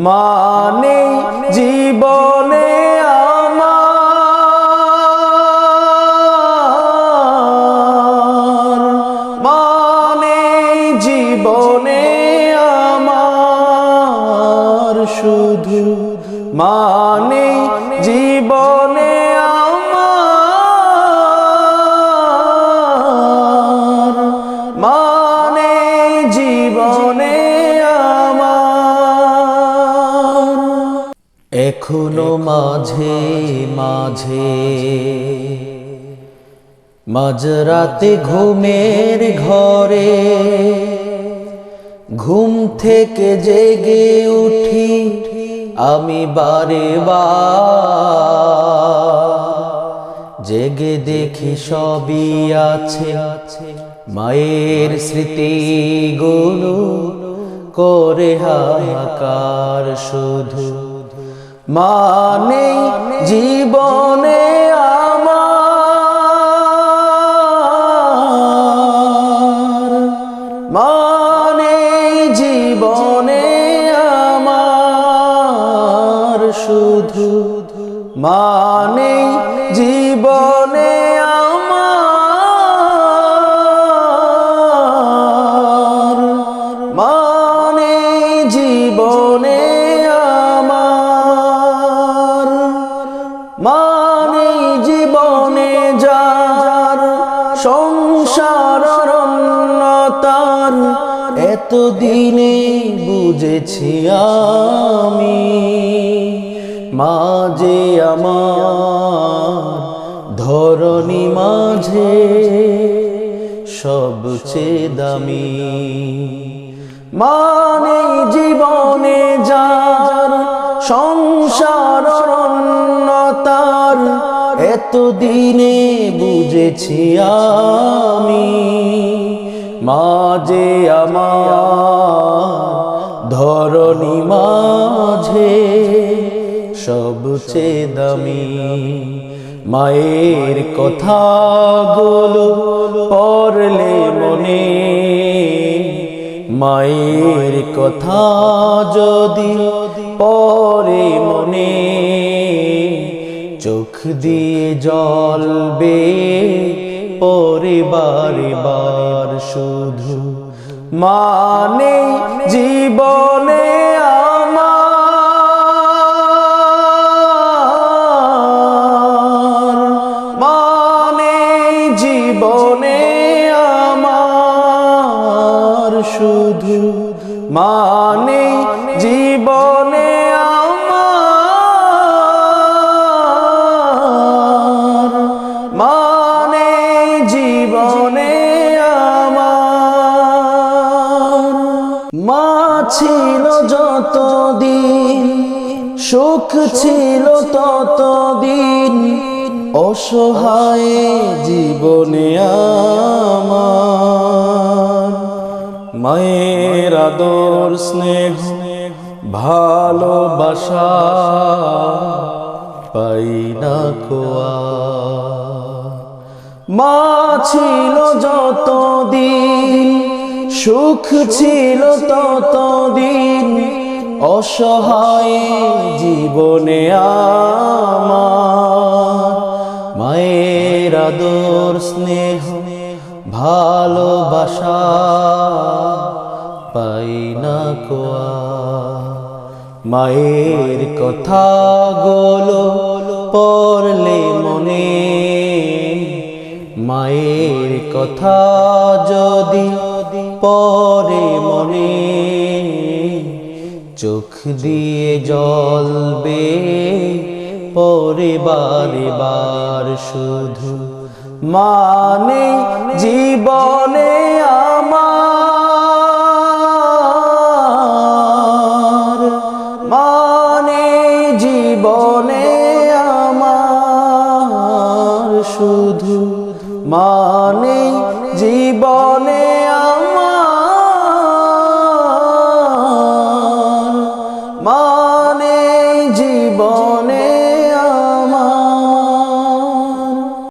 মানে জীবনে আমার, মানে জীবনে আমার শুধু, মানে জীবনে আমার, মানে জীবনে আমার। এখনো মাঝে মাঝে মাঝরাতে ঘুমের ঘরে ঘুম থেকে জেগে উঠি আমি বারে বার, জেগে দেখি সবই আছে মায়ের স্মৃতিগুলো করে হাহাকার শুধু। মানে জীবনে আমার, মানে জীবনে আমার শুধু, মানে জীবনে আমার, মানে জীবনে আমার, মানে জীবনে যার সংসার অরণ্যতার এতদিনে বুঝেছি আমি, মাঝে আমার ধরণী মাঝে সবচেয়ে দামি। মানে জীবনে যার সংসার অরণ্যতার এতদিনে বুঝেছি আমি, মাঝে আমার ধরণী মাঝে সবচেয়ে দামি। মায়ের কথাগুলো পড়লে মনে, মায়ের কথা যদি পড়ে মনে, চোখ দিয়ে জ্বলবে পরে বারে বার শুধু। মানে জীবনে আমার, মানে জীবনে আমার শুধু, মানে জীবনে আমার, মানে জীবনে আমার। মা ছিল যতদিন সুখ ছিল ততদিন অসহায় জীবনে আমার। মায়ের আদর স্নেহ ভালোবাসা পাই না কোয়া। মা ছিল যতদিন সুখ ছিল ততদিন অসহায় জীবনে আমার। মায়ের আদর স্নেহ ভালোবাসা পাই না কোয়া। মায়ের কথাগুলো পড়লে মনে, মায়ের কথা যদি পড়ে মনে, চোখ দিয়ে জ্বলবে পরে বারে বার শুধু। মানে জীবনে আমার, মানে জীবনে আমার শুধু, মানে জীবনে